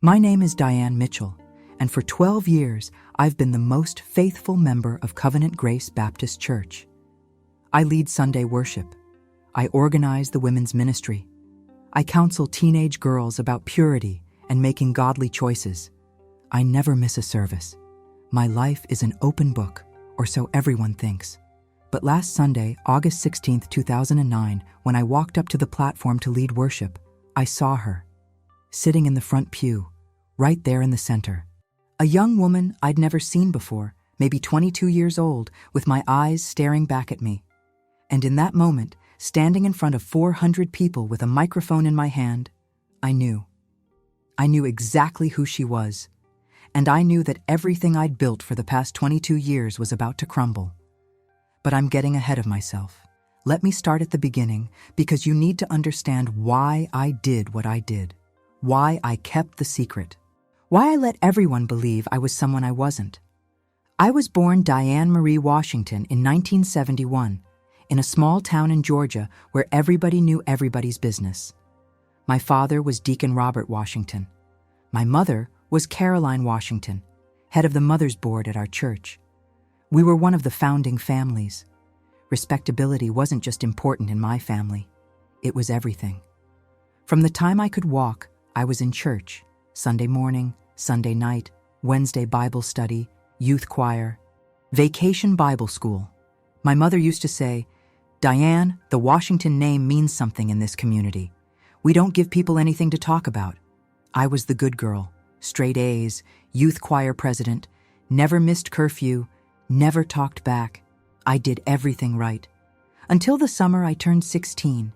My name is Diane Mitchell, and for 12 years, I've been the most faithful member of Covenant Grace Baptist Church. I lead Sunday worship. I organize the women's ministry. I counsel teenage girls about purity and making godly choices. I never miss a service. My life is an open book, or so everyone thinks. But last Sunday, August 16, 2009, when I walked up to the platform to lead worship, I saw her, sitting in the front pew, right there in the center. A young woman I'd never seen before, maybe 22 years old, with my eyes staring back at me. And in that moment, standing in front of 400 people with a microphone in my hand, I knew. I knew exactly who she was. And I knew that everything I'd built for the past 22 years was about to crumble. But I'm getting ahead of myself. Let me start at the beginning, because you need to understand why I did what I did, why I kept the secret, why I let everyone believe I was someone I wasn't. I was born Diane Marie Washington in 1971, in a small town in Georgia where everybody knew everybody's business. My father was Deacon Robert Washington. My mother was Caroline Washington, head of the Mother's Board at our church. We were one of the founding families. Respectability wasn't just important in my family. It was everything. From the time I could walk, I was in church, Sunday morning, Sunday night, Wednesday Bible study, youth choir, vacation Bible school. My mother used to say, "Diane, the Washington name means something in this community. We don't give people anything to talk about." I was the good girl, straight A's, youth choir president, never missed curfew, never talked back. I did everything right. Until the summer I turned 16.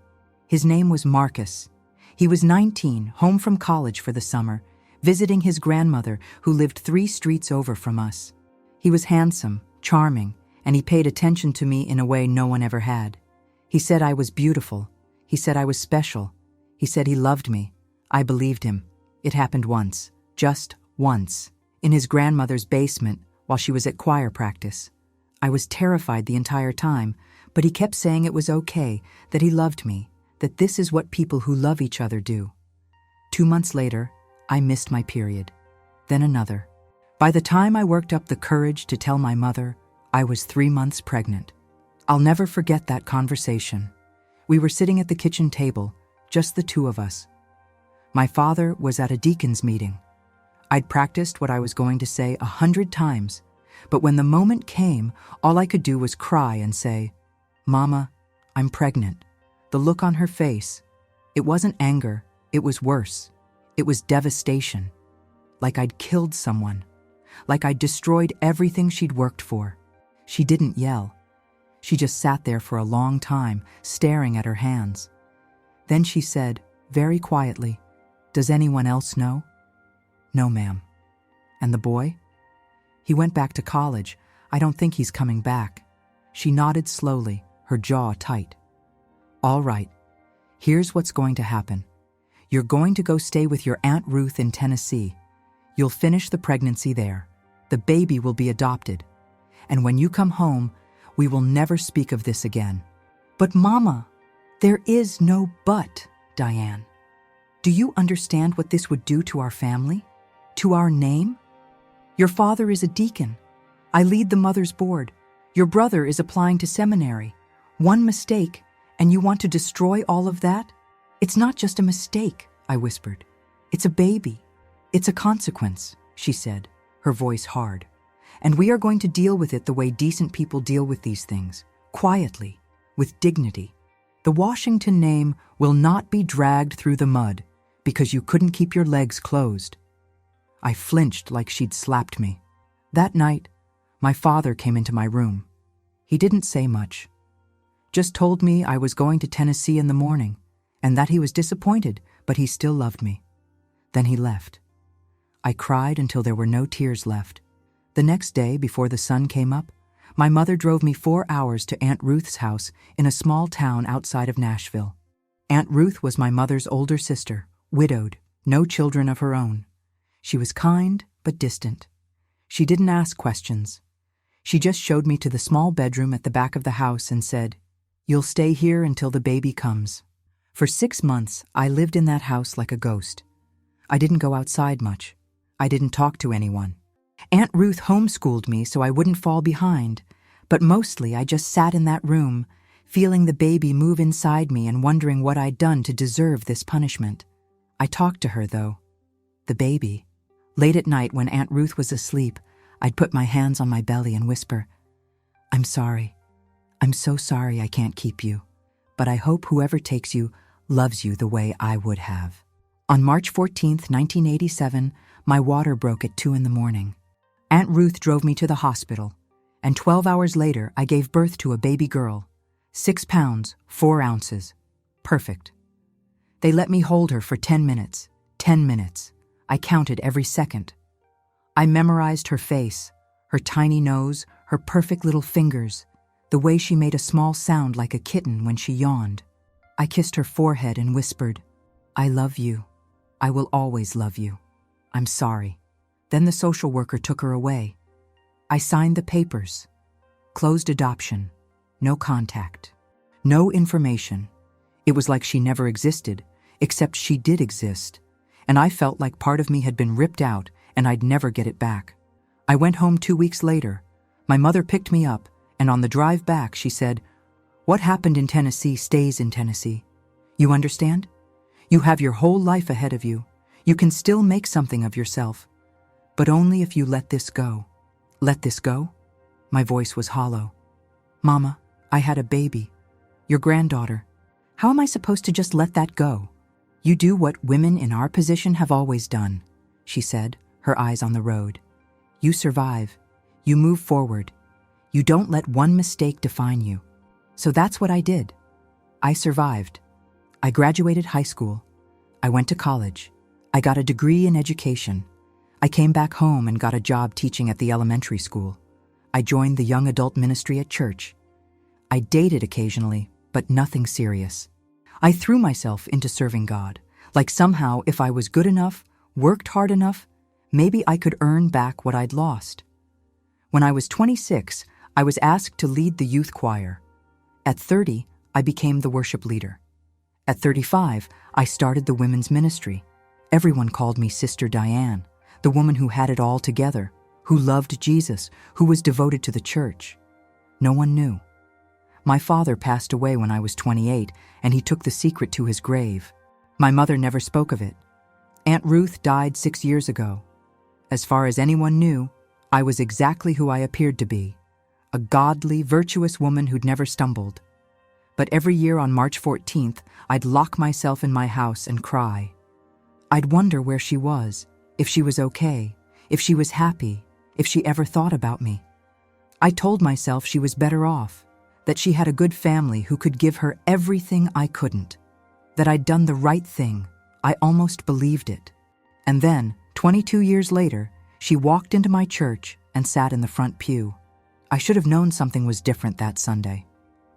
His name was Marcus. He was 19, home from college for the summer, visiting his grandmother who lived 3 streets over from us. He was handsome, charming, and he paid attention to me in a way no one ever had. He said I was beautiful. He said I was special. He said he loved me. I believed him. It happened once, just once, in his grandmother's basement while she was at choir practice. I was terrified the entire time, but he kept saying it was okay, that he loved me, that this is what people who love each other do. 2 months later, I missed my period. Then another. By the time I worked up the courage to tell my mother, I was 3 months pregnant. I'll never forget that conversation. We were sitting at the kitchen table, just the 2 of us. My father was at a deacon's meeting. I'd practiced what I was going to say 100 times, but when the moment came, all I could do was cry and say, "Mama, I'm pregnant." The look on her face, it wasn't anger, it was worse. It was devastation. Like I'd killed someone. Like I'd destroyed everything she'd worked for. She didn't yell. She just sat there for a long time, staring at her hands. Then she said, very quietly, "Does anyone else know?" "No, ma'am." "And the boy?" "He went back to college. I don't think he's coming back." She nodded slowly, her jaw tight. "All right. Here's what's going to happen. You're going to go stay with your Aunt Ruth in Tennessee. You'll finish the pregnancy there. The baby will be adopted. And when you come home, we will never speak of this again." "But Mama, there is no but, Diane. Do you understand what this would do to our family? To our name? Your father is a deacon. I lead the Mother's Board. Your brother is applying to seminary. One mistake, and you want to destroy all of that? It's not just a mistake," I whispered. "It's a baby. It's a consequence," she said, her voice hard. "And we are going to deal with it the way decent people deal with these things, quietly, with dignity. The Washington name will not be dragged through the mud because you couldn't keep your legs closed." I flinched like she'd slapped me. That night, my father came into my room. He didn't say much. Just told me I was going to Tennessee in the morning, and that he was disappointed, but he still loved me. Then he left. I cried until there were no tears left. The next day, before the sun came up, my mother drove me 4 hours to Aunt Ruth's house in a small town outside of Nashville. Aunt Ruth was my mother's older sister, widowed, no children of her own. She was kind, but distant. She didn't ask questions. She just showed me to the small bedroom at the back of the house and said, "You'll stay here until the baby comes." For 6 months, I lived in that house like a ghost. I didn't go outside much. I didn't talk to anyone. Aunt Ruth homeschooled me so I wouldn't fall behind, but mostly I just sat in that room, feeling the baby move inside me and wondering what I'd done to deserve this punishment. I talked to her, though. The baby. Late at night when Aunt Ruth was asleep, I'd put my hands on my belly and whisper, "I'm sorry. I'm so sorry I can't keep you, but I hope whoever takes you loves you the way I would have." On March 14th, 1987, my water broke at 2 in the morning. Aunt Ruth drove me to the hospital, and 12 hours later I gave birth to a baby girl, 6 pounds, 4 ounces. Perfect. They let me hold her for 10 minutes. 10 minutes. I counted every second. I memorized her face, her tiny nose, her perfect little fingers, the way she made a small sound like a kitten when she yawned. I kissed her forehead and whispered, "I love you. I will always love you. I'm sorry." Then the social worker took her away. I signed the papers. Closed adoption. No contact. No information. It was like she never existed, except she did exist, and I felt like part of me had been ripped out and I'd never get it back. I went home 2 weeks later. My mother picked me up, and on the drive back she said, "What happened in Tennessee stays in Tennessee. You understand? You have your whole life ahead of you. You can still make something of yourself. But only if you let this go." Let this go? My voice was hollow. "Mama, I had a baby. Your granddaughter. How am I supposed to just let that go?" "You do what women in our position have always done," she said, her eyes on the road. "You survive. You move forward. You don't let one mistake define you." So that's what I did. I survived. I graduated high school. I went to college. I got a degree in education. I came back home and got a job teaching at the elementary school. I joined the young adult ministry at church. I dated occasionally, but nothing serious. I threw myself into serving God, like somehow if I was good enough, worked hard enough, maybe I could earn back what I'd lost. When I was 26, I was asked to lead the youth choir. At 30, I became the worship leader. At 35, I started the women's ministry. Everyone called me Sister Diane, the woman who had it all together, who loved Jesus, who was devoted to the church. No one knew. My father passed away when I was 28, and he took the secret to his grave. My mother never spoke of it. Aunt Ruth died 6 years ago. As far as anyone knew, I was exactly who I appeared to be, a godly, virtuous woman who'd never stumbled. But every year on March 14th, I'd lock myself in my house and cry. I'd wonder where she was, if she was okay, if she was happy, if she ever thought about me. I told myself she was better off, that she had a good family who could give her everything I couldn't, that I'd done the right thing. I almost believed it. And then, 22 years later, she walked into my church and sat in the front pew. I should have known something was different that Sunday.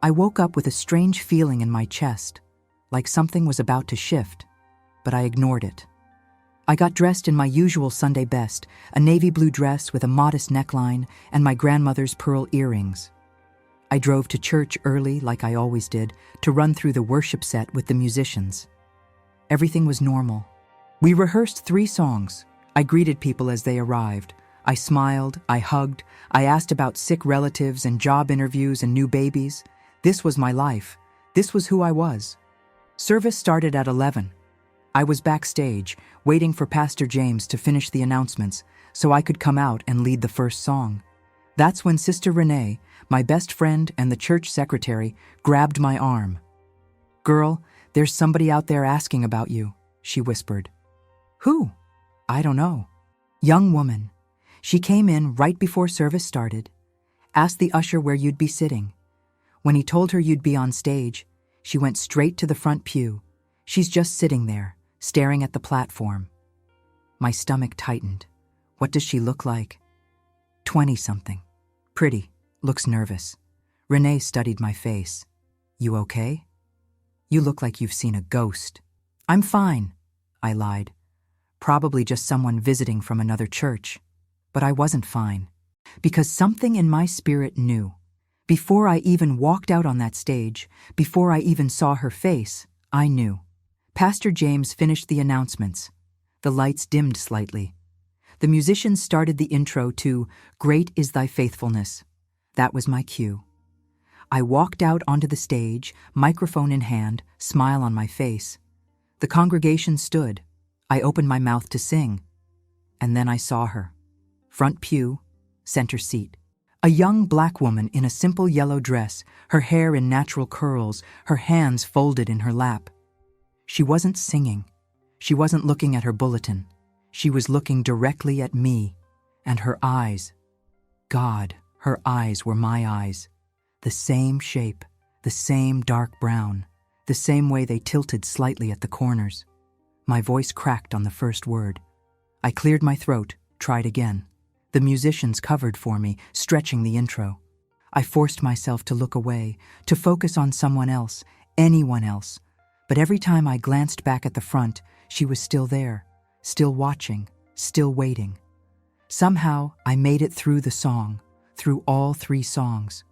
I woke up with a strange feeling in my chest, like something was about to shift, but I ignored it. I got dressed in my usual Sunday best, a navy blue dress with a modest neckline and my grandmother's pearl earrings. I drove to church early, like I always did, to run through the worship set with the musicians. Everything was normal. We rehearsed 3 songs. I greeted people as they arrived. I smiled, I hugged, I asked about sick relatives and job interviews and new babies. This was my life. This was who I was. Service started at 11. I was backstage, waiting for Pastor James to finish the announcements so I could come out and lead the first song. That's when Sister Renee, my best friend and the church secretary, grabbed my arm. "Girl, there's somebody out there asking about you," she whispered. "Who?" "I don't know." "Young woman. She came in right before service started. Asked the usher where you'd be sitting. When he told her you'd be on stage, she went straight to the front pew. She's just sitting there, staring at the platform." My stomach tightened. What does she look like? 20-something. Pretty. Looks nervous. Renee studied my face. "You okay?" "You look like you've seen a ghost." "I'm fine," I lied. Probably just someone visiting from another church. But I wasn't fine. Because something in my spirit knew. Before I even walked out on that stage, before I even saw her face, I knew. Pastor James finished the announcements. The lights dimmed slightly. The musicians started the intro to "Great is Thy Faithfulness." That was my cue. I walked out onto the stage, microphone in hand, smile on my face. The congregation stood. I opened my mouth to sing. And then I saw her. Front pew, center seat. A young black woman in a simple yellow dress, her hair in natural curls, her hands folded in her lap. She wasn't singing. She wasn't looking at her bulletin. She was looking directly at me. And her eyes. God, her eyes were my eyes. The same shape, the same dark brown, the same way they tilted slightly at the corners. My voice cracked on the first word. I cleared my throat, tried again. The musicians covered for me, stretching the intro. I forced myself to look away, to focus on someone else, anyone else. But every time I glanced back at the front, she was still there, still watching, still waiting. Somehow, I made it through the song, through all 3 songs.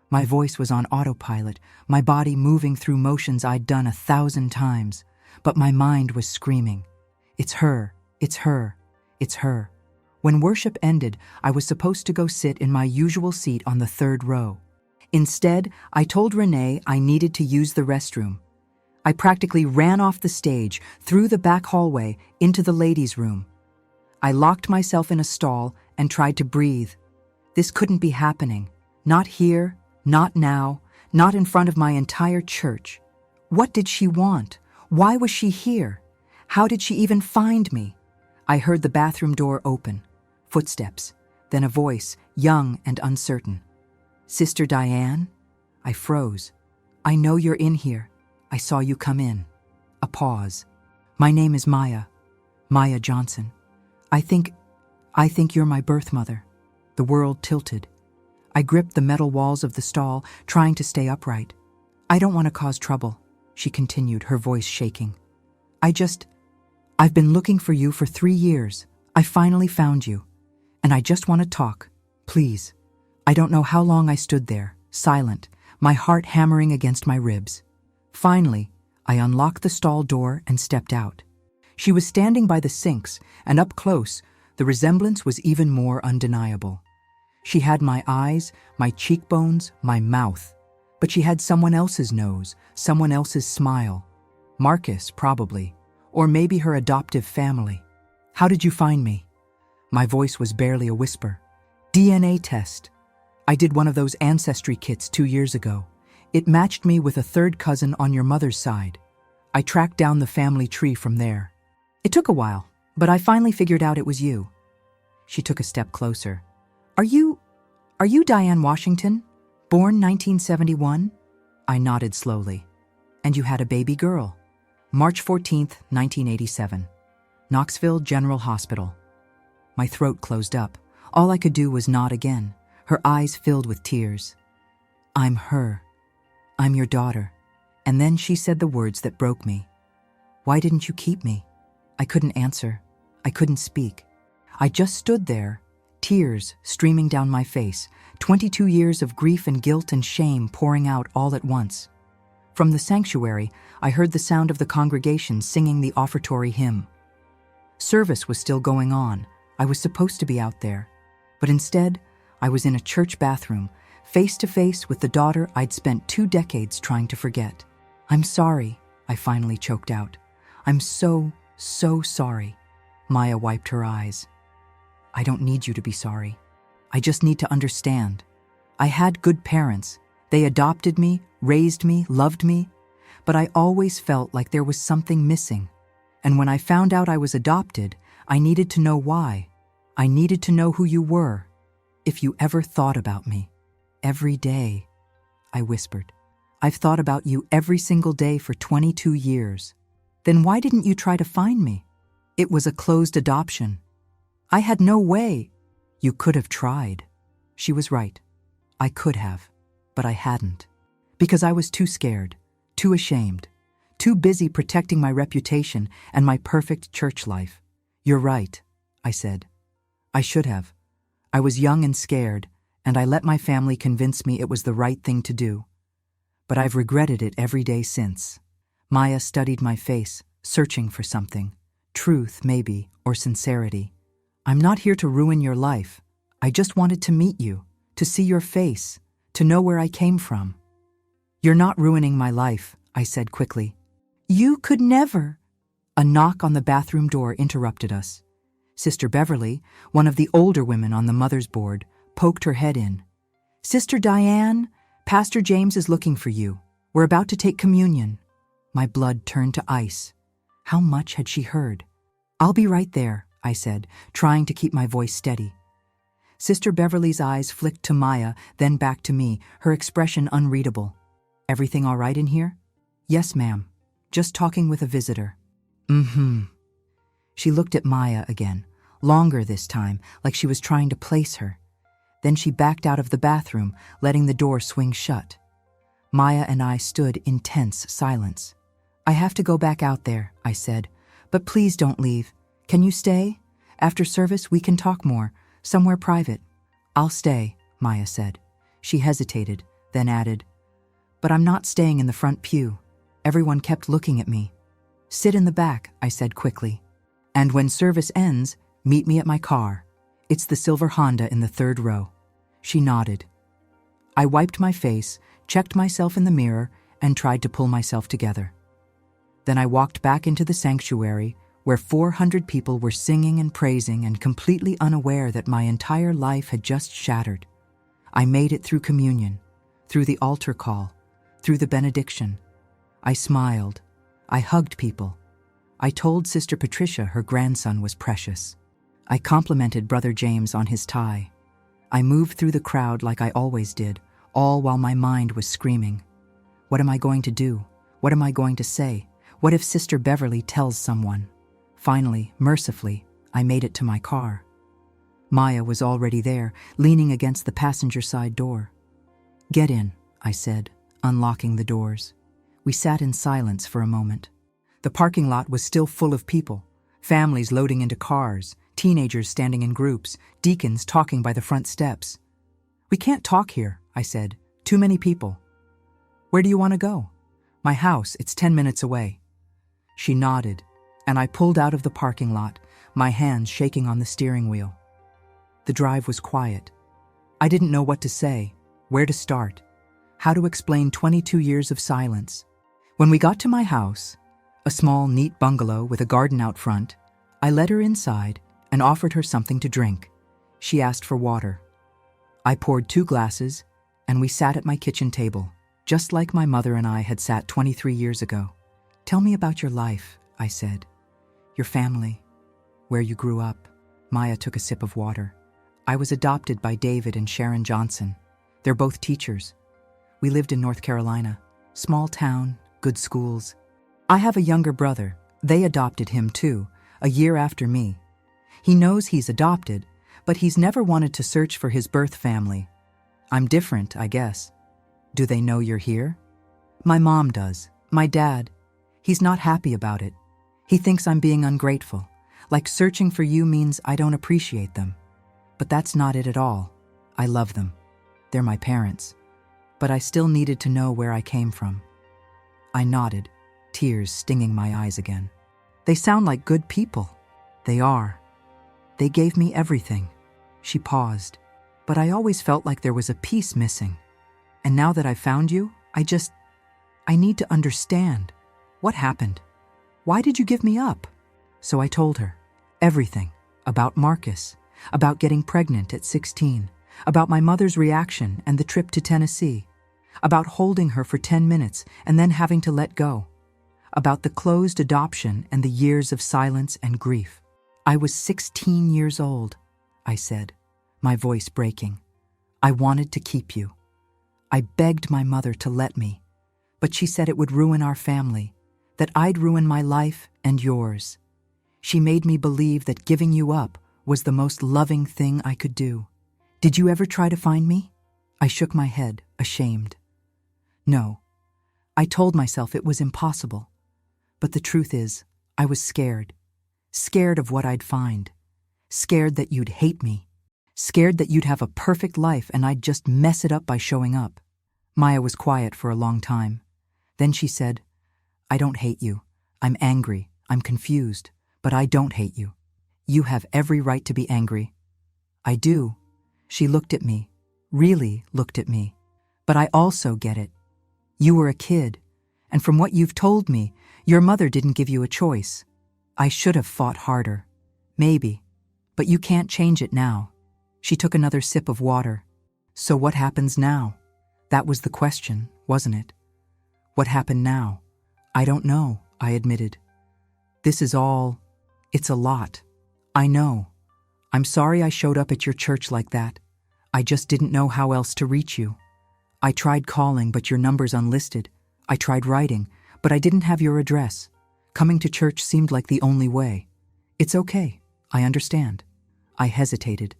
My voice was on autopilot, my body moving through motions I'd done 1,000 times, but my mind was screaming, "It's her, it's her, it's her." When worship ended, I was supposed to go sit in my usual seat on the 3rd row. Instead, I told Renee I needed to use the restroom. I practically ran off the stage, through the back hallway, into the ladies' room. I locked myself in a stall and tried to breathe. This couldn't be happening. Not here, not now, not in front of my entire church. What did she want? Why was she here? How did she even find me? I heard the bathroom door open. Footsteps, then a voice, young and uncertain. "Sister Diane?" I froze. "I know you're in here. I saw you come in." A pause. "My name is Maya. Maya Johnson. I think you're my birth mother." The world tilted. I gripped the metal walls of the stall, trying to stay upright. "I don't want to cause trouble," she continued, her voice shaking. I've been looking for you for 3 years. I finally found you. And I just want to talk. Please." I don't know how long I stood there, silent, my heart hammering against my ribs. Finally, I unlocked the stall door and stepped out. She was standing by the sinks, and up close, the resemblance was even more undeniable. She had my eyes, my cheekbones, my mouth. But she had someone else's nose, someone else's smile. Marcus, probably. Or maybe her adoptive family. "How did you find me?" My voice was barely a whisper. "DNA test. I did one of those ancestry kits 2 years ago. It matched me with a 3rd cousin on your mother's side. I tracked down the family tree from there. It took a while, but I finally figured out it was you." She took a step closer. Are you Diane Washington? Born 1971? I nodded slowly. "And you had a baby girl. March 14th, 1987. Knoxville General Hospital." My throat closed up. All I could do was nod again, her eyes filled with tears. "I'm her. I'm your daughter." And then she said the words that broke me. "Why didn't you keep me?" I couldn't answer. I couldn't speak. I just stood there, tears streaming down my face, 22 years of grief and guilt and shame pouring out all at once. From the sanctuary, I heard the sound of the congregation singing the offertory hymn. Service was still going on. I was supposed to be out there. But instead, I was in a church bathroom, face to face with the daughter I'd spent 2 decades trying to forget. "I'm sorry," I finally choked out. "I'm so sorry." Maya wiped her eyes. "I don't need you to be sorry. I just need to understand. I had good parents. They adopted me, raised me, loved me. But I always felt like there was something missing. And when I found out I was adopted, I needed to know why. I needed to know who you were. If you ever thought about me. Every day," I whispered. "I've thought about you every single day for 22 years. Then why didn't you try to find me? It was a closed adoption. I had no way." "You could have tried." She was right. I could have, but I hadn't. Because I was too scared, too ashamed, too busy protecting my reputation and my perfect church life. "You're right," I said. "I should have. I was young and scared, and I let my family convince me it was the right thing to do. But I've regretted it every day since." Maya studied my face, searching for something. truth, maybe, or sincerity. I'm not here to ruin your life. I just wanted to meet you, to see your face, to know where I came from. You're not ruining my life, I said quickly. You could never. A knock on the bathroom door interrupted us. Sister Beverly, one of the older women on the mother's board, poked her head in. Sister Diane, Pastor James is looking for you. We're about to take communion. My blood turned to ice. How much had she heard? I'll be right there, I said, trying to keep my voice steady. Sister Beverly's eyes flicked to Maya, then back to me, her expression unreadable. Everything all right in here? Yes, ma'am. Just talking with a visitor. She looked at Maya again, longer this time, like she was trying to place her. Then she backed out of the bathroom, letting the door swing shut. Maya and I stood in tense silence. I have to go back out there, I said, but please don't leave. Can you stay? After service, we can talk more, somewhere private. I'll stay, Maya said. She hesitated, then added, but I'm not staying in the front pew. Everyone kept looking at me. Sit in the back, I said quickly. And when service ends, meet me at my car. It's the silver Honda in the third row. She nodded. I wiped my face, checked myself in the mirror, and tried to pull myself together. Then I walked back into the sanctuary, where 400 people were singing and praising and completely unaware that my entire life had just shattered. I made it through communion, through the altar call, through the benediction. I smiled. I hugged people. I told Sister Patricia her grandson was precious. I complimented Brother James on his tie. I moved through the crowd like I always did, all while my mind was screaming. What am I going to do? What am I going to say? What if Sister Beverly tells someone? Finally, mercifully, I made it to my car. Maya was already there, leaning against the passenger side door. Get in, I said, unlocking the doors. We sat in silence for a moment. The parking lot was still full of people, families loading into cars, teenagers standing in groups, deacons talking by the front steps. We can't talk here, I said. Too many people. Where do you want to go? My house, it's 10 minutes away. She nodded, and I pulled out of the parking lot, my hands shaking on the steering wheel. The drive was quiet. I didn't know what to say, where to start, how to explain 22 years of silence. When we got to my house, a small, neat bungalow with a garden out front, I led her inside and offered her something to drink. She asked for water. I poured 2 glasses, and we sat at my kitchen table, just like my mother and I had sat 23 years ago. Tell me about your life, I said. Your family, where you grew up. Maya took a sip of water. I was adopted by David and Sharon Johnson. They're both teachers. We lived in North Carolina. Small town, good schools. I have a younger brother. They adopted him too, a year after me. He knows he's adopted, but he's never wanted to search for his birth family. I'm different, I guess. Do they know you're here? My mom does. My dad. He's not happy about it. He thinks I'm being ungrateful, like searching for you means I don't appreciate them. But that's not it at all. I love them. They're my parents. But I still needed to know where I came from. I nodded, tears stinging my eyes again. They sound like good people. They are. They gave me everything. She paused. But I always felt like there was a piece missing. And now that I've found you, I need to understand. What happened? Why did you give me up? So I told her everything about Marcus, about getting pregnant at 16, about my mother's reaction and the trip to Tennessee, about holding her for 10 minutes and then having to let go, about the closed adoption and the years of silence and grief. I was 16 years old, I said, my voice breaking. I wanted to keep you. I begged my mother to let me, but she said it would ruin our family, that I'd ruin my life and yours. She made me believe that giving you up was the most loving thing I could do. Did you ever try to find me? I shook my head, ashamed. No. I told myself it was impossible. But the truth is, I was scared. Scared of what I'd find. Scared that you'd hate me. Scared that you'd have a perfect life and I'd just mess it up by showing up. Maya was quiet for a long time. Then she said, I don't hate you. I'm angry. I'm confused. But I don't hate you. You have every right to be angry. I do. She looked at me, really looked at me. But I also get it. You were a kid, and from what you've told me, your mother didn't give you a choice. I should have fought harder. Maybe. But you can't change it now. She took another sip of water. So what happens now? That was the question, wasn't it? What happened now? I don't know, I admitted. It's a lot. I know. I'm sorry I showed up at your church like that. I just didn't know how else to reach you. I tried calling, but your number's unlisted. I tried writing, but I didn't have your address. Coming to church seemed like the only way. It's okay. I understand. I hesitated.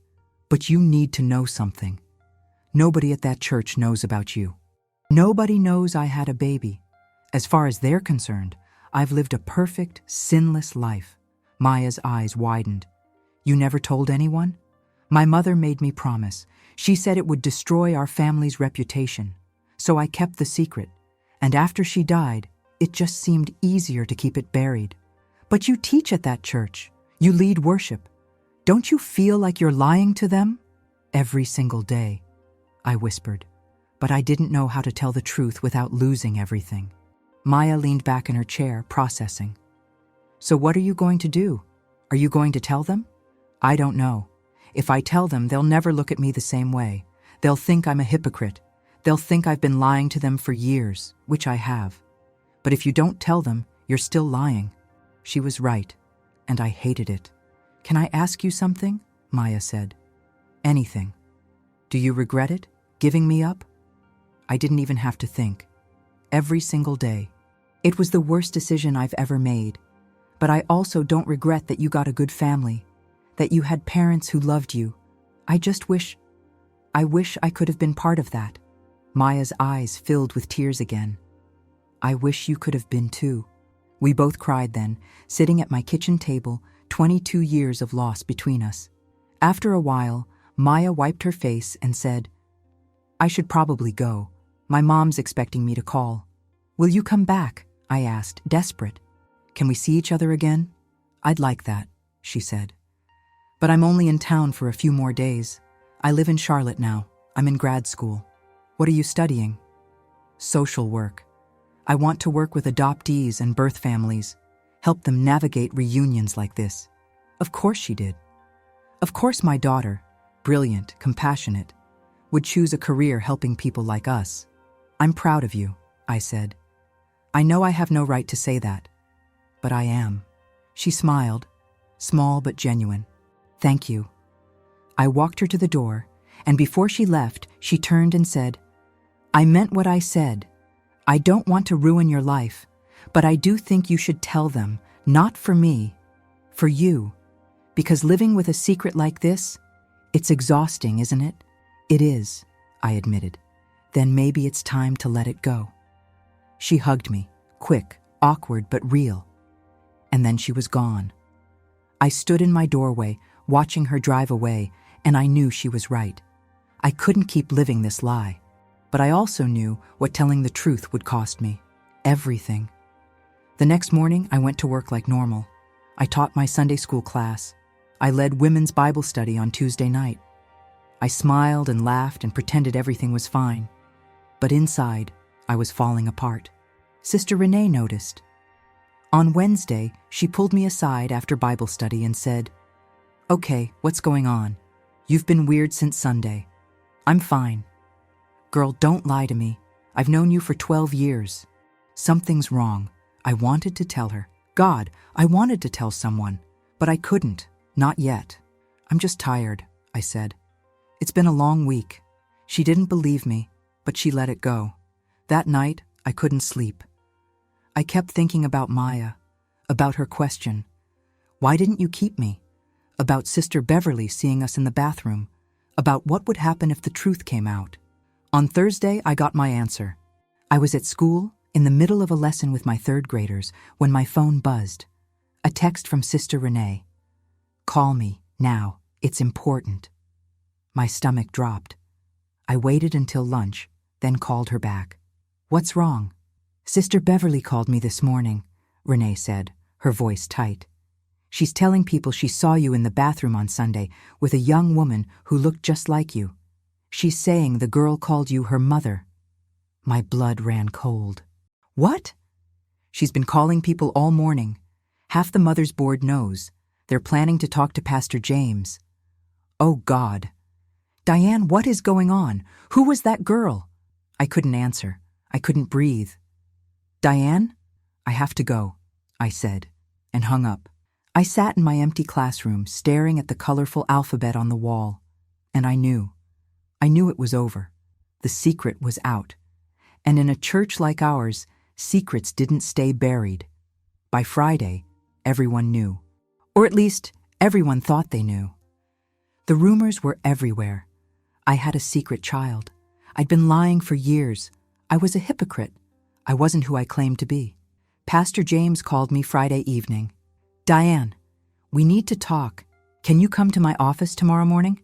But you need to know something. Nobody at that church knows about you. Nobody knows I had a baby. As far as they're concerned, I've lived a perfect, sinless life. Maya's eyes widened. You never told anyone? My mother made me promise. She said it would destroy our family's reputation. So I kept the secret. And after she died, it just seemed easier to keep it buried. But you teach at that church. You lead worship. Don't you feel like you're lying to them? Every single day, I whispered. But I didn't know how to tell the truth without losing everything. Maya leaned back in her chair, processing. So what are you going to do? Are you going to tell them? I don't know. If I tell them, they'll never look at me the same way. They'll think I'm a hypocrite. They'll think I've been lying to them for years, which I have. But if you don't tell them, you're still lying. She was right, and I hated it. Can I ask you something? Maya said. Anything. Do you regret it? Giving me up? I didn't even have to think. Every single day. It was the worst decision I've ever made. But I also don't regret that you got a good family, that you had parents who loved you. I wish I could have been part of that. Maya's eyes filled with tears again. I wish you could have been too. We both cried then, sitting at my kitchen table, 22 years of loss between us. After a while, Maya wiped her face and said, I should probably go. My mom's expecting me to call. Will you come back? I asked, desperate. Can we see each other again? I'd like that, she said. But I'm only in town for a few more days. I live in Charlotte now. I'm in grad school. What are you studying? Social work. I want to work with adoptees and birth families, help them navigate reunions like this. Of course she did. Of course my daughter, brilliant, compassionate, would choose a career helping people like us. I'm proud of you, I said. I know I have no right to say that, but I am. She smiled, small but genuine. Thank you. I walked her to the door, and before she left, she turned and said, I meant what I said. I don't want to ruin your life, but I do think you should tell them, not for me, for you. Because living with a secret like this, it's exhausting, isn't it? It is, I admitted. Then maybe it's time to let it go. She hugged me, quick, awkward, but real. And then she was gone. I stood in my doorway, watching her drive away, and I knew she was right. I couldn't keep living this lie. But I also knew what telling the truth would cost me. Everything. The next morning, I went to work like normal. I taught my Sunday school class. I led women's Bible study on Tuesday night. I smiled and laughed and pretended everything was fine. But inside, I was falling apart. Sister Renee noticed. On Wednesday, she pulled me aside after Bible study and said, Okay, what's going on? You've been weird since Sunday. I'm fine. Girl, don't lie to me. I've known you for 12 years. Something's wrong. I wanted to tell her. God, I wanted to tell someone. But I couldn't. Not yet. I'm just tired, I said. It's been a long week. She didn't believe me, but she let it go. That night, I couldn't sleep. I kept thinking about Maya, about her question. Why didn't you keep me? About Sister Beverly seeing us in the bathroom. About what would happen if the truth came out. On Thursday, I got my answer. I was at school, in the middle of a lesson with my third graders, when my phone buzzed. A text from Sister Renee. Call me, now, it's important. My stomach dropped. I waited until lunch, then called her back. What's wrong? Sister Beverly called me this morning, Renee said, her voice tight. She's telling people she saw you in the bathroom on Sunday with a young woman who looked just like you. She's saying the girl called you her mother." My blood ran cold. "What?" "She's been calling people all morning. Half the Mothers Board knows. They're planning to talk to Pastor James." "Oh, God." "Diane, what is going on? Who was that girl?" I couldn't answer. I couldn't breathe. "Diane, I have to go," I said, and hung up. I sat in my empty classroom, staring at the colorful alphabet on the wall, and I knew it was over. The secret was out. And in a church like ours, secrets didn't stay buried. By Friday, everyone knew. Or at least, everyone thought they knew. The rumors were everywhere. I had a secret child. I'd been lying for years. I was a hypocrite. I wasn't who I claimed to be. Pastor James called me Friday evening. "Diane, we need to talk. Can you come to my office tomorrow morning?"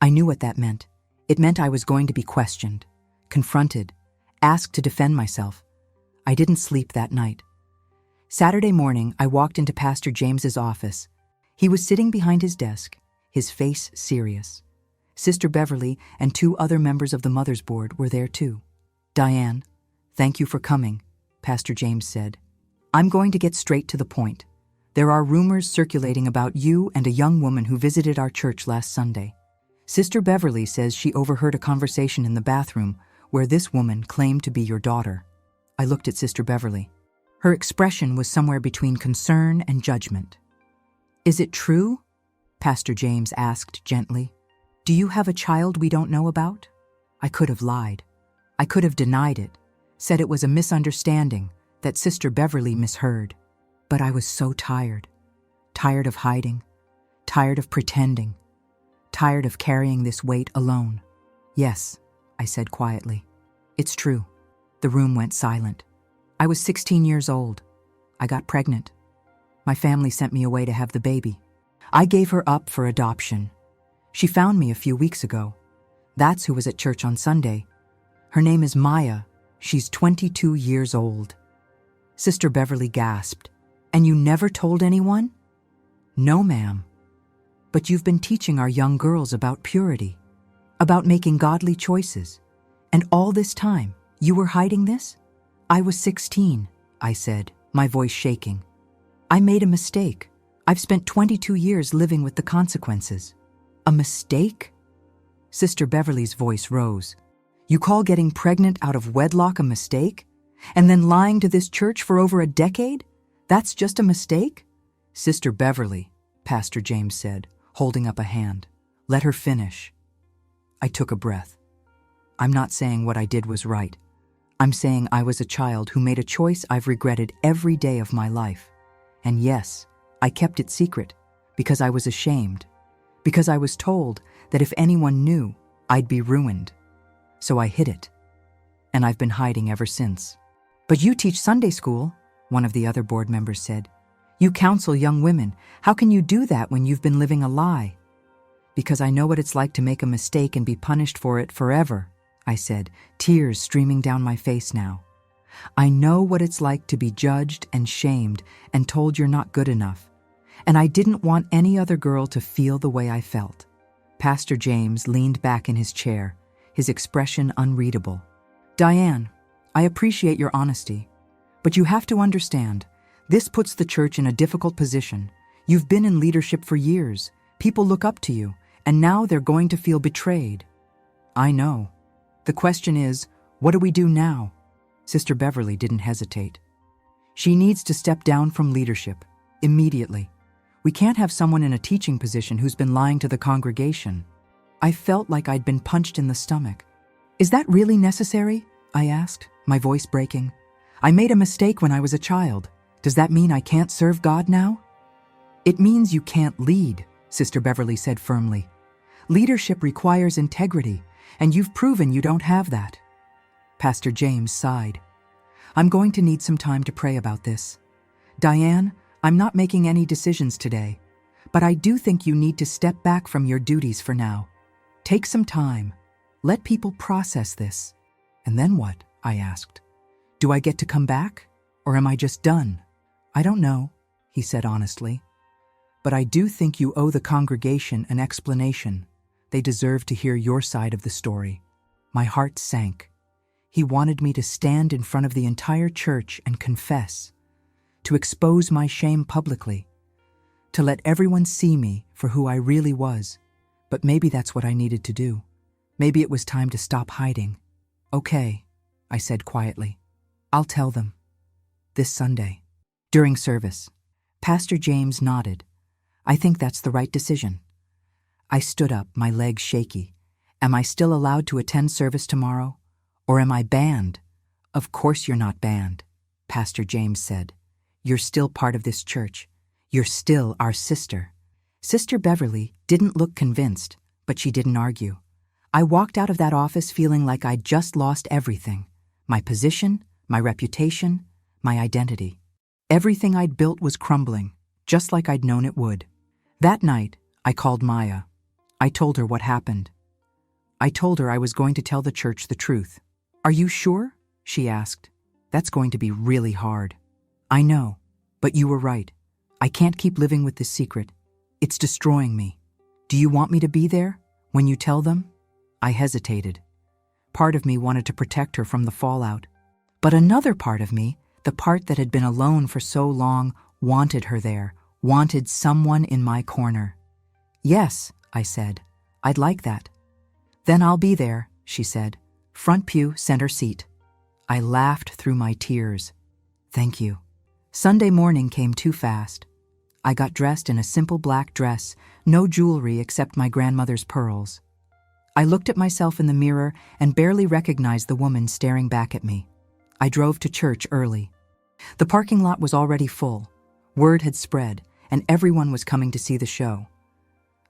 I knew what that meant. It meant I was going to be questioned, confronted, asked to defend myself. I didn't sleep that night. Saturday morning, I walked into Pastor James's office. He was sitting behind his desk, his face serious. Sister Beverly and 2 other members of the Mothers Board were there too. "Diane, thank you for coming," Pastor James said. "I'm going to get straight to the point. There are rumors circulating about you and a young woman who visited our church last Sunday. Sister Beverly says she overheard a conversation in the bathroom where this woman claimed to be your daughter." I looked at Sister Beverly. Her expression was somewhere between concern and judgment. "Is it true?" Pastor James asked gently. "Do you have a child we don't know about?" I could have lied. I could have denied it, said it was a misunderstanding, that Sister Beverly misheard. But I was so tired. Tired of hiding. Tired of pretending. Tired of carrying this weight alone. "Yes," I said quietly. "It's true." The room went silent. I was 16 years old. I got pregnant. My family sent me away to have the baby. I gave her up for adoption. She found me a few weeks ago. That's who was at church on Sunday. Her name is Maya. She's 22 years old. Sister Beverly gasped. "And you never told anyone?" "No, ma'am." "But you've been teaching our young girls about purity, about making godly choices. And all this time, you were hiding this?" "I was 16, I said, my voice shaking. "I made a mistake. I've spent 22 years living with the consequences." "A mistake?" Sister Beverly's voice rose. "You call getting pregnant out of wedlock a mistake? And then lying to this church for over a decade? That's just a mistake?" "Sister Beverly," Pastor James said, holding up a hand. "Let her finish." I took a breath. I'm not saying what I did was right. I'm saying I was a child who made a choice I've regretted every day of my life. And yes, I kept it secret because I was ashamed, because I was told that if anyone knew, I'd be ruined. So I hid it. And I've been hiding ever since. "But you teach Sunday school," one of the other board members said. "You counsel young women. How can you do that when you've been living a lie?" "Because I know what it's like to make a mistake and be punished for it forever," I said, tears streaming down my face now. "I know what it's like to be judged and shamed and told you're not good enough. And I didn't want any other girl to feel the way I felt." Pastor James leaned back in his chair, his expression unreadable. "Diane, I appreciate your honesty, but you have to understand, this puts the church in a difficult position. You've been in leadership for years. People look up to you, and now they're going to feel betrayed." "I know. The question is, what do we do now?" Sister Beverly didn't hesitate. "She needs to step down from leadership, immediately. We can't have someone in a teaching position who's been lying to the congregation." I felt like I'd been punched in the stomach. "Is that really necessary?" I asked, my voice breaking. "I made a mistake when I was a child. Does that mean I can't serve God now?" "It means you can't lead," Sister Beverly said firmly. "Leadership requires integrity, and you've proven you don't have that." Pastor James sighed. "I'm going to need some time to pray about this. Diane, I'm not making any decisions today, but I do think you need to step back from your duties for now. Take some time. Let people process this." "And then what?" I asked. "Do I get to come back? Or am I just done?" "I don't know," he said honestly. But I do think you owe the congregation an explanation. They deserve to hear your side of the story." My heart sank. He wanted me to stand in front of the entire church and confess, to expose my shame publicly, to let everyone see me for who I really was. But maybe that's what I needed to do. Maybe it was time to stop hiding. "Okay," I said quietly. "I'll tell them. This Sunday." During service, Pastor James nodded. "I think that's the right decision." I stood up, my legs shaky. "Am I still allowed to attend service tomorrow? Or am I banned?" "Of course you're not banned," Pastor James said. "You're still part of this church. You're still our sister." Sister Beverly didn't look convinced, but she didn't argue. I walked out of that office feeling like I'd just lost everything. My position, my reputation, my identity. Everything I'd built was crumbling, just like I'd known it would. That night, I called Maya. I told her what happened. I told her I was going to tell the church the truth. "Are you sure?" she asked. "That's going to be really hard." "I know, but you were right. I can't keep living with this secret. It's destroying me. Do you want me to be there when you tell them?" I hesitated. Part of me wanted to protect her from the fallout. But another part of me, the part that had been alone for so long, wanted her there, wanted someone in my corner. "Yes," I said. "I'd like that." "Then I'll be there," she said. "Front pew, center seat." I laughed through my tears. "Thank you." Sunday morning came too fast. I got dressed in a simple black dress, no jewelry except my grandmother's pearls. I looked at myself in the mirror and barely recognized the woman staring back at me. I drove to church early. The parking lot was already full. Word had spread, and everyone was coming to see the show.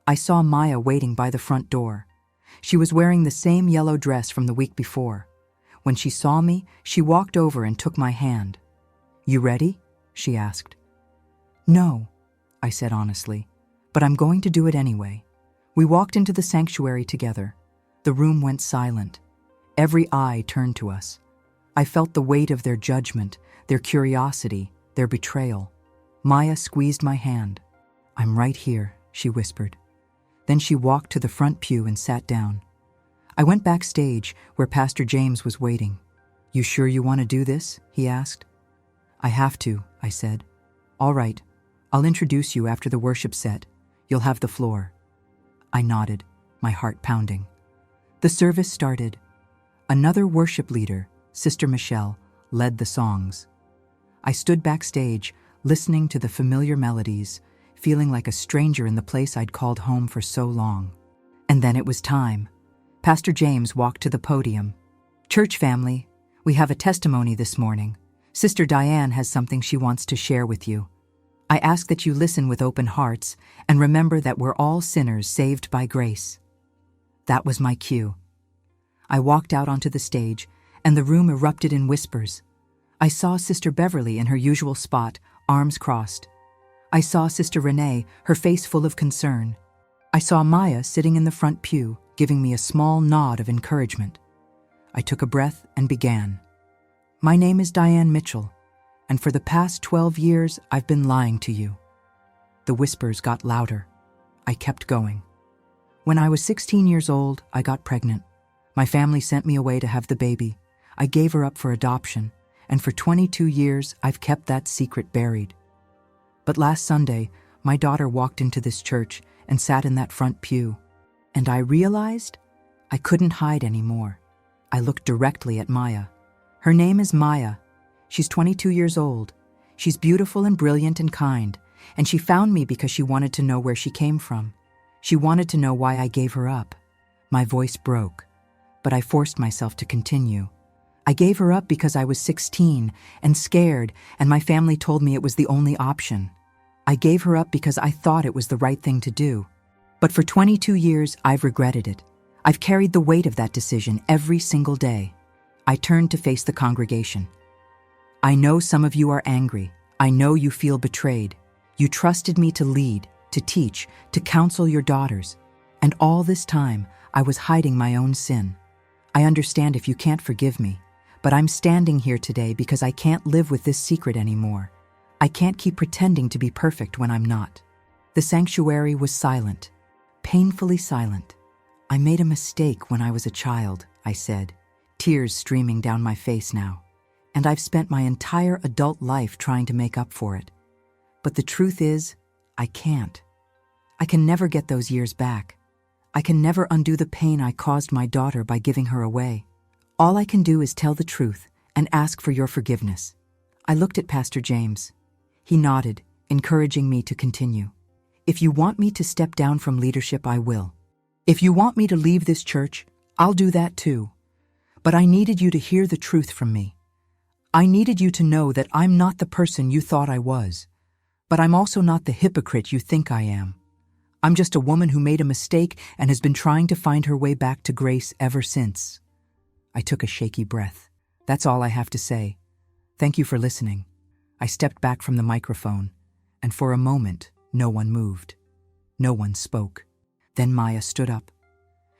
I saw Maya waiting by the front door. She was wearing the same yellow dress from the week before. When she saw me, she walked over and took my hand. "You ready?" she asked. "No," I said honestly, "but I'm going to do it anyway." We walked into the sanctuary together. The room went silent. Every eye turned to us. I felt the weight of their judgment, their curiosity, their betrayal. Maya squeezed my hand. "I'm right here," she whispered. Then she walked to the front pew and sat down. I went backstage where Pastor James was waiting. "You sure you want to do this?" he asked. "I have to," I said. "All right, I'll introduce you after the worship set. You'll have the floor." I nodded, my heart pounding. The service started. Another worship leader, Sister Michelle, led the songs. I stood backstage, listening to the familiar melodies, feeling like a stranger in the place I'd called home for so long. And then it was time. Pastor James walked to the podium. "Church family, we have a testimony this morning. Sister Diane has something she wants to share with you. I ask that you listen with open hearts and remember that we're all sinners saved by grace." That was my cue. I walked out onto the stage, and the room erupted in whispers. I saw Sister Beverly in her usual spot, arms crossed. I saw Sister Renee, her face full of concern. I saw Maya sitting in the front pew, giving me a small nod of encouragement. I took a breath and began. "My name is Diane Mitchell, and for the past 12 years, I've been lying to you." The whispers got louder. I kept going. "When I was 16 years old, I got pregnant. My family sent me away to have the baby. I gave her up for adoption, and for 22 years, I've kept that secret buried. But last Sunday, my daughter walked into this church and sat in that front pew, and I realized I couldn't hide anymore." I looked directly at Maya. "Her name is Maya. She's 22 years old. She's beautiful and brilliant and kind, and she found me because she wanted to know where she came from. She wanted to know why I gave her up." My voice broke, but I forced myself to continue. "I gave her up because I was 16 and scared, and my family told me it was the only option. I gave her up because I thought it was the right thing to do. But for 22 years, I've regretted it. I've carried the weight of that decision every single day." I turned to face the congregation. "I know some of you are angry. I know you feel betrayed. You trusted me to lead, to teach, to counsel your daughters. And all this time, I was hiding my own sin. I understand if you can't forgive me, but I'm standing here today because I can't live with this secret anymore. I can't keep pretending to be perfect when I'm not." The sanctuary was silent, painfully silent. "I made a mistake when I was a child," I said, tears streaming down my face now. "And I've spent my entire adult life trying to make up for it. But the truth is, I can't. I can never get those years back. I can never undo the pain I caused my daughter by giving her away. All I can do is tell the truth and ask for your forgiveness." I looked at Pastor James. He nodded, encouraging me to continue. "If you want me to step down from leadership, I will. If you want me to leave this church, I'll do that too. But I needed you to hear the truth from me. I needed you to know that I'm not the person you thought I was. But I'm also not the hypocrite you think I am. I'm just a woman who made a mistake and has been trying to find her way back to grace ever since." I took a shaky breath. "That's all I have to say. Thank you for listening." I stepped back from the microphone, and for a moment, no one moved. No one spoke. Then Maya stood up.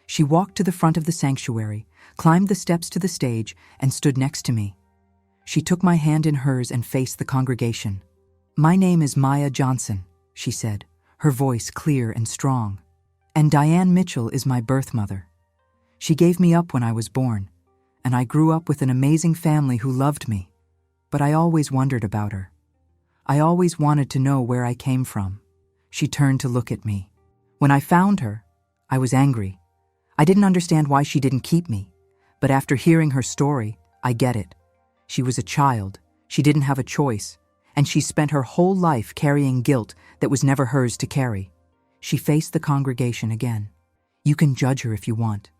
She walked to the front of the sanctuary, climbed the steps to the stage, and stood next to me. She took my hand in hers and faced the congregation. "My name is Maya Johnson," she said, her voice clear and strong. "And Diane Mitchell is my birth mother. She gave me up when I was born, and I grew up with an amazing family who loved me. But I always wondered about her. I always wanted to know where I came from." She turned to look at me. "When I found her, I was angry. I didn't understand why she didn't keep me. But after hearing her story, I get it. She was a child, she didn't have a choice, and she spent her whole life carrying guilt that was never hers to carry." She faced the congregation again. "You can judge her if you want.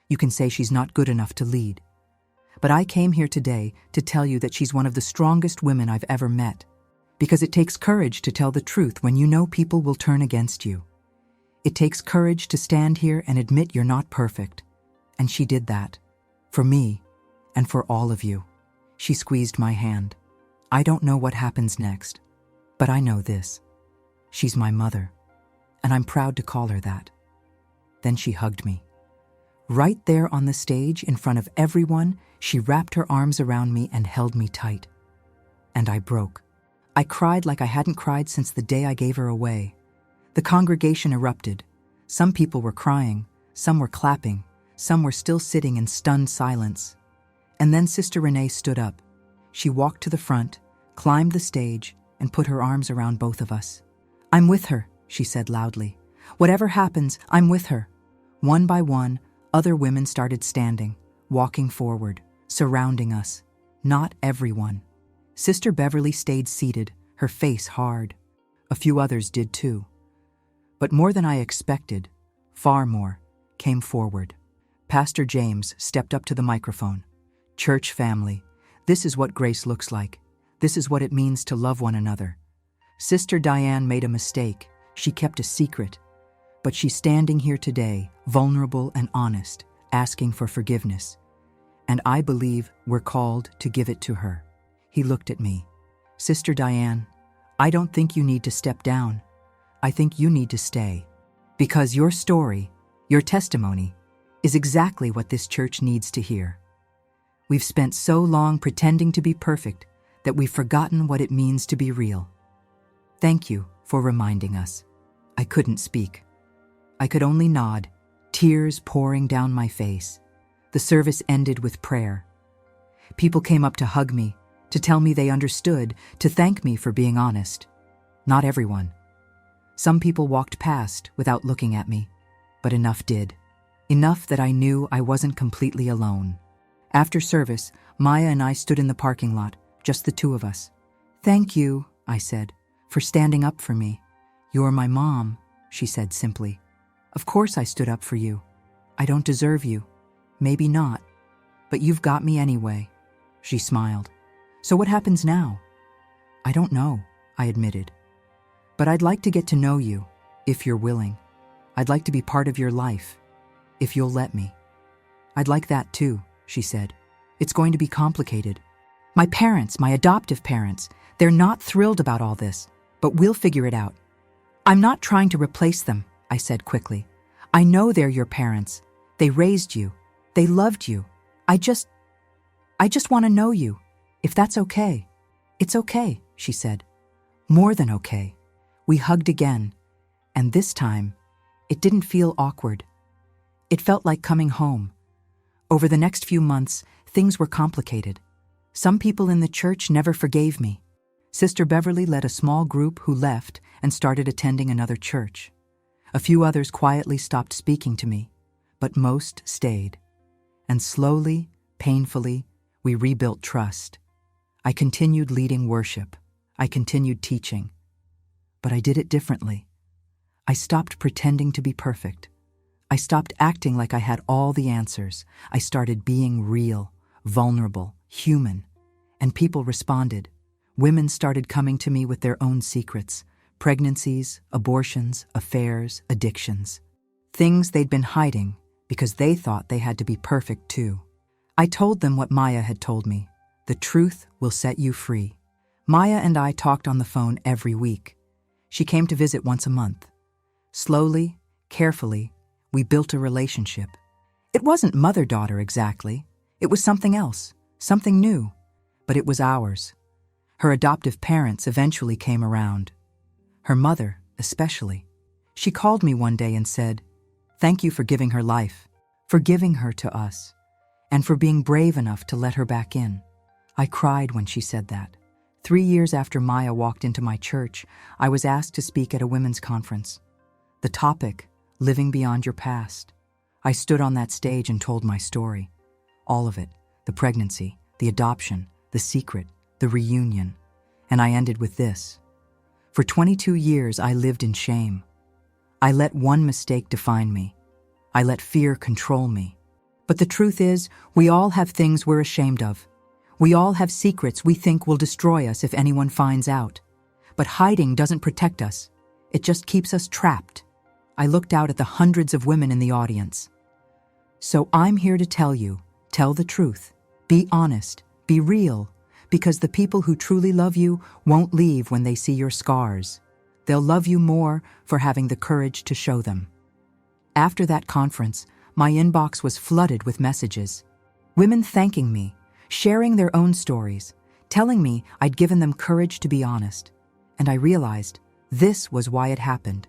You can say she's not good enough to lead. But I came here today to tell you that she's one of the strongest women I've ever met. Because it takes courage to tell the truth when you know people will turn against you. It takes courage to stand here and admit you're not perfect. And she did that. For me, and for all of you." She squeezed my hand. "I don't know what happens next, but I know this. She's my mother, and I'm proud to call her that." Then she hugged me. Right there on the stage, in front of everyone, she wrapped her arms around me and held me tight. And I broke. I cried like I hadn't cried since the day I gave her away. The congregation erupted. Some people were crying, some were clapping, some were still sitting in stunned silence. And then Sister Renee stood up. She walked to the front, climbed the stage, and put her arms around both of us. "I'm with her," she said loudly. "Whatever happens, I'm with her." One by one, other women started standing, walking forward, surrounding us. Not everyone. Sister Beverly stayed seated, her face hard. A few others did too. But more than I expected, far more, came forward. Pastor James stepped up to the microphone. "Church family, this is what grace looks like. This is what it means to love one another. Sister Diane made a mistake. She kept a secret. But she's standing here today, vulnerable and honest, asking for forgiveness. And I believe we're called to give it to her." He looked at me. "Sister Diane, I don't think you need to step down. I think you need to stay. Because your story, your testimony, is exactly what this church needs to hear. We've spent so long pretending to be perfect that we've forgotten what it means to be real. Thank you for reminding us." I couldn't speak. I could only nod, tears pouring down my face. The service ended with prayer. People came up to hug me, to tell me they understood, to thank me for being honest. Not everyone. Some people walked past without looking at me, but enough did. Enough that I knew I wasn't completely alone. After service, Maya and I stood in the parking lot, just the two of us. "Thank you," I said, "for standing up for me." "You're my mom," she said simply. "Of course I stood up for you. I don't deserve you. Maybe not. But you've got me anyway." She smiled. "So what happens now?" "I don't know," I admitted. "But I'd like to get to know you, if you're willing. I'd like to be part of your life, if you'll let me." "I'd like that too," she said. "It's going to be complicated. My parents, my adoptive parents, they're not thrilled about all this, but we'll figure it out." "I'm not trying to replace them," I said quickly. "I know they're your parents. They raised you. They loved you. I just want to know you, if that's okay." "It's okay," she said. "More than okay." We hugged again, And this time, it didn't feel awkward. It felt like coming home. Over the next few months, things were complicated. Some people in the church never forgave me. Sister Beverly led a small group who left and started attending another church. A few others quietly stopped speaking to me, but most stayed. And slowly, painfully, we rebuilt trust. I continued leading worship. I continued teaching. But I did it differently. I stopped pretending to be perfect. I stopped acting like I had all the answers. I started being real, vulnerable, human. And people responded. Women started coming to me with their own secrets: pregnancies, abortions, affairs, addictions. Things they'd been hiding because they thought they had to be perfect too. I told them what Maya had told me: the truth will set you free. Maya and I talked on the phone every week. She came to visit once a month. Slowly, carefully, we built a relationship. It wasn't mother-daughter exactly. It was something else, something new, but it was ours. Her adoptive parents eventually came around. Her mother, especially. She called me one day and said, "Thank you for giving her life, for giving her to us, and for being brave enough to let her back in." I cried when she said that. 3 years after Maya walked into my church, I was asked to speak at a women's conference. The topic, living beyond your past. I stood on that stage and told my story. All of it, the pregnancy, the adoption, the secret, the reunion. And I ended with this: for 22 years, I lived in shame. I let one mistake define me. I let fear control me. But the truth is, we all have things we're ashamed of. We all have secrets we think will destroy us if anyone finds out. But hiding doesn't protect us. It just keeps us trapped. I looked out at the hundreds of women in the audience. So I'm here to tell you, tell the truth. Be honest, be real, because the people who truly love you won't leave when they see your scars. They'll love you more for having the courage to show them. After that conference, my inbox was flooded with messages. Women thanking me, sharing their own stories, telling me I'd given them courage to be honest. And I realized this was why it happened.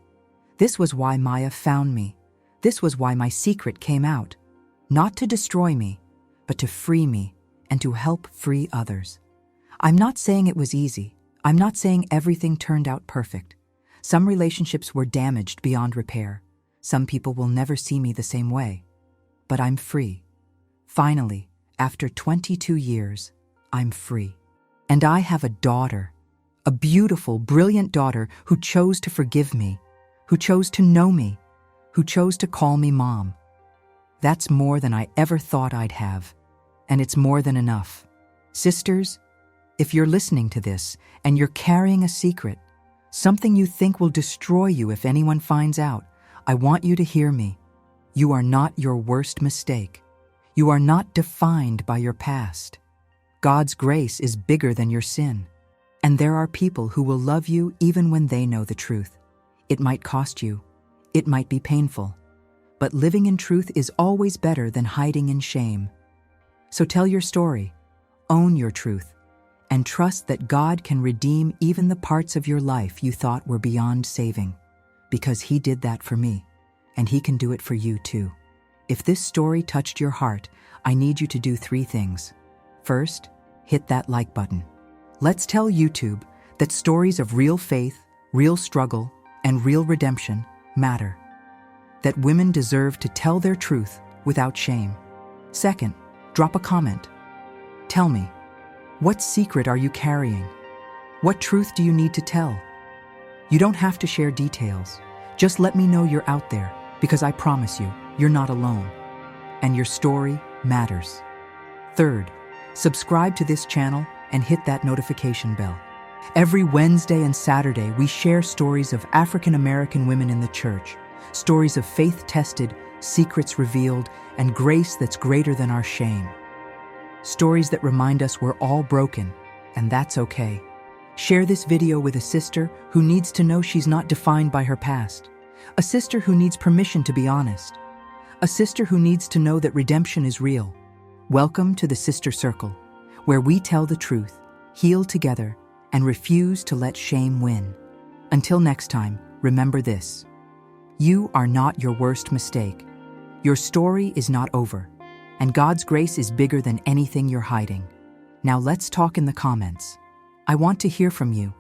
This was why Maya found me. This was why my secret came out. Not to destroy me, but to free me and to help free others. I'm not saying it was easy. I'm not saying everything turned out perfect. Some relationships were damaged beyond repair. Some people will never see me the same way. But I'm free. Finally, after 22 years, I'm free. And I have a daughter, a beautiful, brilliant daughter who chose to forgive me, who chose to know me, who chose to call me Mom. That's more than I ever thought I'd have, and it's more than enough. Sisters, if you're listening to this and you're carrying a secret, something you think will destroy you if anyone finds out, I want you to hear me. You are not your worst mistake. You are not defined by your past. God's grace is bigger than your sin, and there are people who will love you even when they know the truth. It might cost you. It might be painful. But living in truth is always better than hiding in shame. So tell your story, own your truth, and trust that God can redeem even the parts of your life you thought were beyond saving, because He did that for me, and He can do it for you too. If this story touched your heart, I need you to do 3 things. First, hit that like button. Let's tell YouTube that stories of real faith, real struggle, and real redemption matter. That women deserve to tell their truth without shame. Second, drop a comment. Tell me, what secret are you carrying? What truth do you need to tell? You don't have to share details. Just let me know you're out there, because I promise you, you're not alone. And your story matters. Third, subscribe to this channel and hit that notification bell. Every Wednesday and Saturday, we share stories of African American women in the church, stories of faith tested, secrets revealed, and grace that's greater than our shame. Stories that remind us we're all broken, and that's okay. Share this video with a sister who needs to know she's not defined by her past, a sister who needs permission to be honest, a sister who needs to know that redemption is real. Welcome to the Sister Circle, where we tell the truth, heal together, and refuse to let shame win. Until next time, remember this: You are not your worst mistake. Your story is not over, and God's grace is bigger than anything you're hiding. Now let's talk in the comments. I want to hear from you.